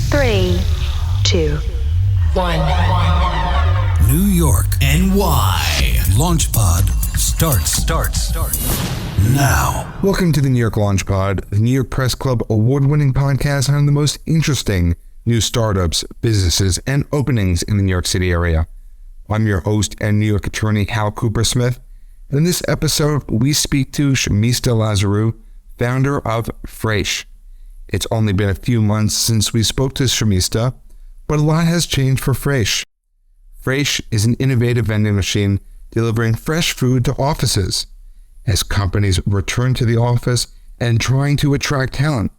3, 2, 1. New York, NY. LaunchPod starts now. Welcome to the New York LaunchPod, the New York Press Club award-winning podcast on the most interesting new startups, businesses, and openings in the New York City area. I'm your host and New York attorney, Hal Cooper-Smith. In this episode, we speak to Tximista Lizarazu, founder of Fraîche. It's only been a few months since we spoke to Tximista, but a lot has changed for Fraîche. Fraîche is an innovative vending machine delivering fresh food to offices as companies return to the office and trying to attract talent.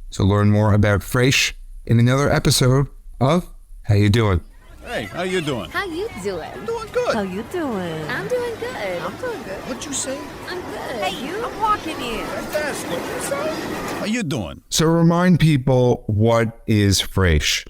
So learn more about Fraîche in another episode of How You Doing? Hey, how you doing? How you doing? I'm doing good. How you doing? I'm doing good. I'm doing good. What'd you say? I'm good. Hey, you? I'm walking in. Fantastic. What'd you say? How you doing? So remind people, what is Fraîche?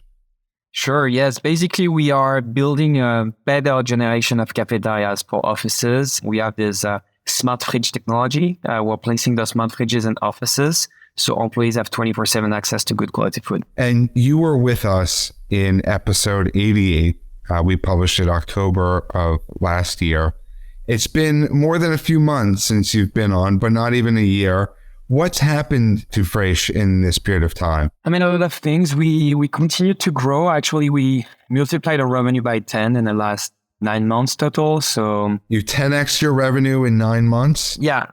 Sure, yes. Basically, we are building a better generation of cafeterias for offices. We have this smart fridge technology. We're placing the smart fridges in offices, so employees have 24/7 access to good quality food. And you were with us in episode 88. We published it October of last year. It's been more than a few months since you've been on, but not even a year. What's happened to Fraîche in this period of time? I mean, a lot of things. We continue to grow. Actually, we multiplied our revenue by 10 in the last 9 months total. So You 10x your revenue in 9 months? yeah.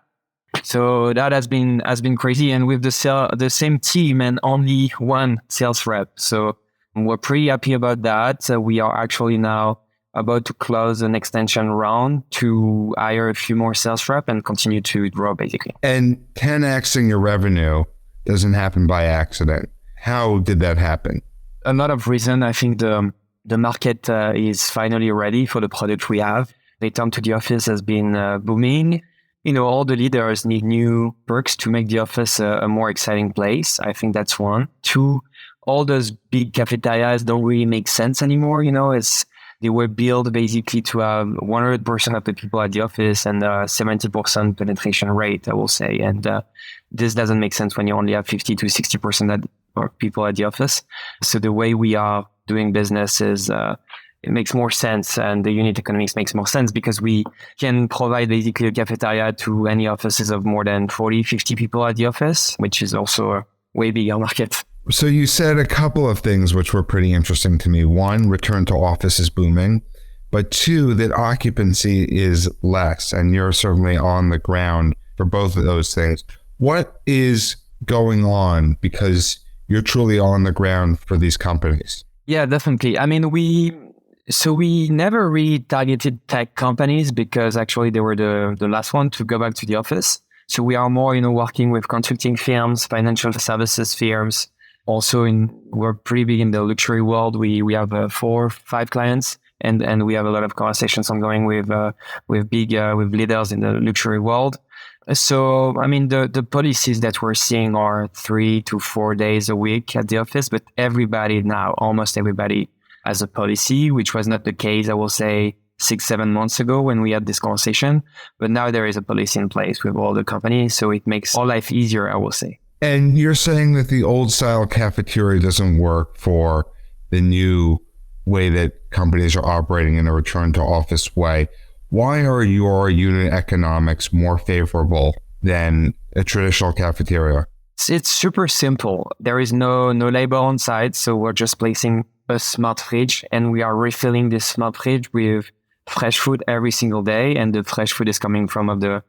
So that has been crazy, and with the same team and only one sales rep. So we're pretty happy about that. We are actually now about to close an extension round to hire a few more sales rep and continue to grow, basically. And 10xing your revenue doesn't happen by accident. How did that happen? A lot of reason. I think the market is finally ready for the product we have. The return to the office has been booming. You know, all the leaders need new perks to make the office a more exciting place. I think that's one. Two, all those big cafeterias don't really make sense anymore. You know, they were built basically to have 100% of the people at the office and 70% penetration rate, I will say. And this doesn't make sense when you only have 50 to 60% of people at the office. So the way we are doing business is it makes more sense, and the unit economics makes more sense because we can provide basically a cafeteria to any offices of more than 40, 50 people at the office, which is also a way bigger market. So you said a couple of things which were pretty interesting to me. One, return to office is booming, but two, that occupancy is less, and you're certainly on the ground for both of those things. What is going on, because you're truly on the ground for these companies? Yeah, definitely. I mean, we never really targeted tech companies because actually they were the last one to go back to the office. So we are more, working with consulting firms, financial services firms. Also, we're pretty big in the luxury world. We have 4 or 5 clients, and we have a lot of conversations ongoing with leaders in the luxury world. So, I mean, the policies that we're seeing are 3 to 4 days a week at the office, but almost everybody has a policy, which was not the case, I will say, 6-7 months ago when we had this conversation. But now there is a policy in place with all the companies, so it makes all life easier, I will say. And you're saying that the old style cafeteria doesn't work for the new way that companies are operating in a return to office way. Why are your unit economics more favorable than a traditional cafeteria? It's super simple. There is no labor on site, so we're just placing a smart fridge, and we are refilling this smart fridge with fresh food every single day. And the fresh food is coming from the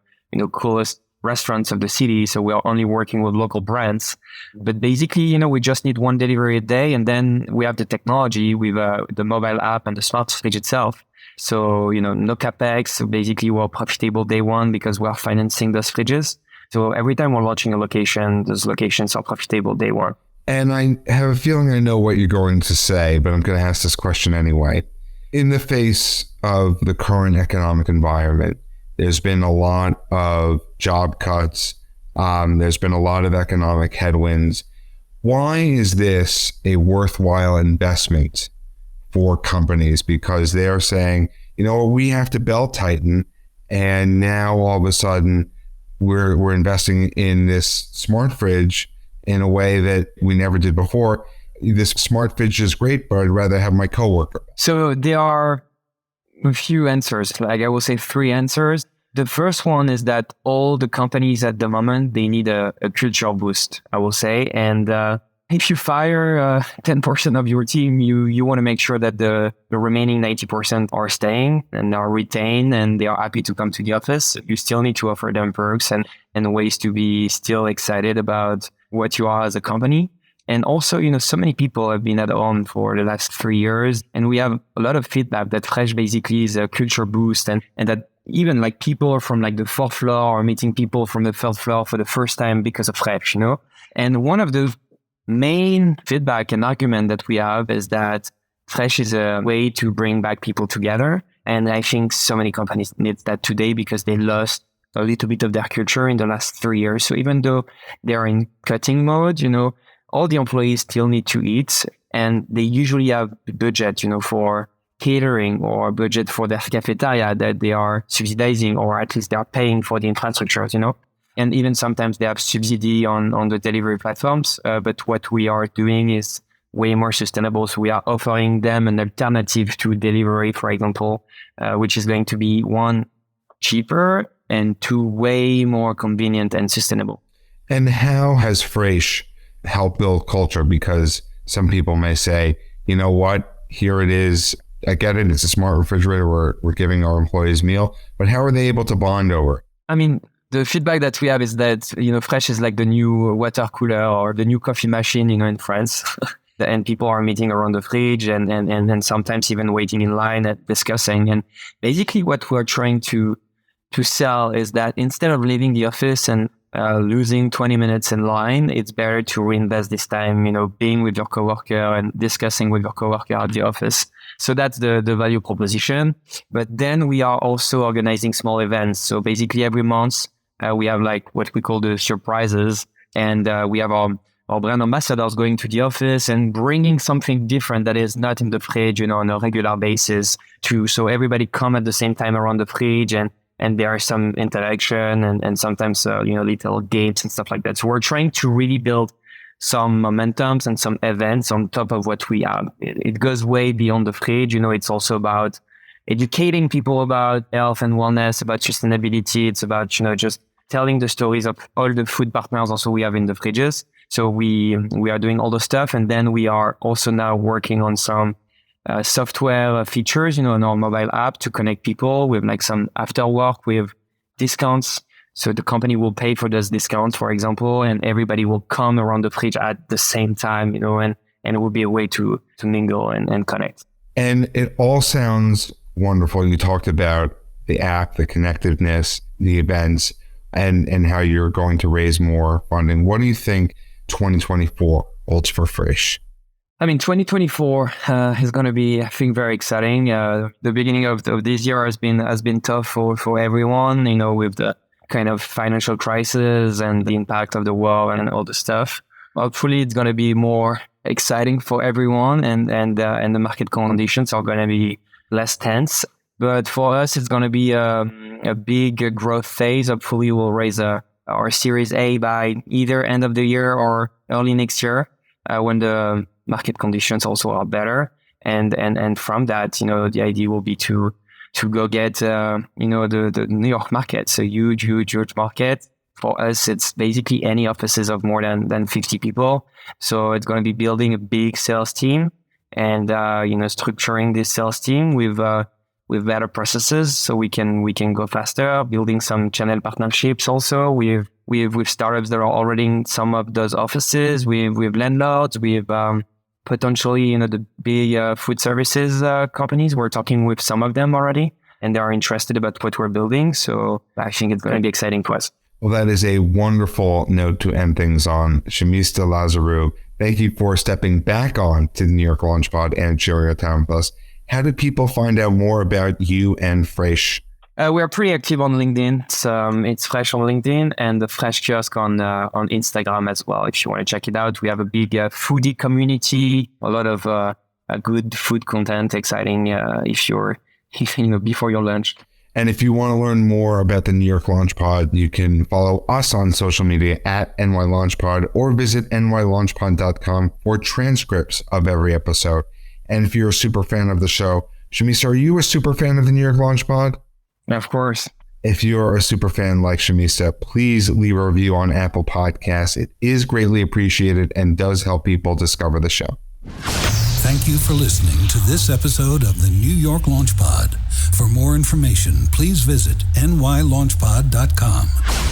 coolest restaurants of the city, so we are only working with local brands. But basically, we just need one delivery a day, and then we have the technology with the mobile app and the smart fridge itself. So, no capex. So basically, we're profitable day one because we're financing those fridges. So every time we're launching a location, those locations are profitable day one. And I have a feeling I know what you're going to say, but I'm going to ask this question anyway. In the face of the current economic environment, there's been a lot of job cuts. There's been a lot of economic headwinds. Why is this a worthwhile investment for companies? Because they're saying, we have to belt tighten, and now all of a sudden we're investing in this smart fridge in a way that we never did before. this smart fridge is great, but I'd rather have my coworker? So there are a few answers. Like I will say 3 answers. The first one is that all the companies at the moment, they need a culture boost, I will say. And if you fire 10% of your team, you want to make sure that the remaining 90% are staying and are retained and they are happy to come to the office. You still need to offer them perks and ways to be still excited about what you are as a company. And also, so many people have been at home for the last 3 years, and we have a lot of feedback that Fraîche basically is a culture boost, and that even like people from like the 4th floor are meeting people from the 3rd floor for the first time because of Fraîche, And one of the main feedback and argument that we have is that Fraîche is a way to bring back people together. And I think so many companies need that today because they lost a little bit of their culture in the last 3 years. So even though they're in cutting mode, all the employees still need to eat, and they usually have a budget, for catering or a budget for their cafeteria that they are subsidizing, or at least they are paying for the infrastructure, And even sometimes they have subsidy on the delivery platforms. But what we are doing is way more sustainable. So we are offering them an alternative to delivery, for example, which is going to be 1, cheaper, and 2, way more convenient and sustainable. And how has Fraîche helped build culture? Because some people may say, you know what, here it is. I get it. It's a smart refrigerator. We're giving our employees meal, but how are they able to bond over? I mean, the feedback that we have is that, Fraîche is like the new water cooler or the new coffee machine, in France. And people are meeting around the fridge and sometimes even waiting in line and discussing. And basically what we're trying to sell is that instead of leaving the office and losing 20 minutes in line, it's better to reinvest this time, being with your coworker and discussing with your coworker at the office. So that's the value proposition. But then we are also organizing small events. So basically every month we have like what we call the surprises, and we have our brand ambassadors going to the office and bringing something different that is not in the fridge, on a regular basis so everybody come at the same time around the fridge, and there are some interaction and sometimes, little games and stuff like that. So we're trying to really build some momentums and some events on top of what we have. It goes way beyond the fridge. It's also about educating people about health and wellness, about sustainability. It's about, just telling the stories of all the food partners also we have in the fridges. So we are doing all the stuff. And then we are also now working on some software features, on our mobile app to connect people with like some after work with discounts. So the company will pay for those discounts, for example, and everybody will come around the fridge at the same time, and it will be a way to mingle and connect. And it all sounds wonderful. You talked about the app, the connectiveness, the events, and how you're going to raise more funding. What do you think 2024 holds for Fraîche? I mean, 2024 is going to be, I think, very exciting. The beginning of this year has been tough for everyone, with the kind of financial crisis and the impact of the war and all the stuff. Hopefully, it's going to be more exciting for everyone, and the market conditions are going to be less tense. But for us, it's going to be a big growth phase. Hopefully, we'll raise our Series A by either end of the year or early next year, when the market conditions also are better. And from that, the idea will be to go get, the New York market. It's a huge market. For us, it's basically any offices of more than 50 people. So it's going to be building a big sales team and, structuring this sales team with better processes so we can go faster, building some channel partnerships also with startups that are already in some of those offices, with landlords, with potentially, the big food services companies. We're talking with some of them already, and they are interested about what we're building. So I think it's going to be exciting for us. Well, that is a wonderful note to end things on. Tximista, Lizarazu, thank you for stepping back on to the New York Launch Pod and sharing your time with us. How do people find out more about you and Fraîche? We're pretty active on LinkedIn. It's Fraîche on LinkedIn and the Fraîche kiosk on Instagram as well. If you want to check it out, we have a big foodie community, a lot of good food content, exciting if you're before your lunch. And if you want to learn more about the New York Launch Pod, you can follow us on social media at NY Launch Pod or visit nylaunchpod.com for transcripts of every episode. And if you're a super fan of the show, Tximista, are you a super fan of the New York Launch Pod? Of course. If you're a super fan like Tximista, please leave a review on Apple Podcasts. It is greatly appreciated and does help people discover the show. Thank you for listening to this episode of the New York Launch Pod. For more information, please visit nylaunchpod.com.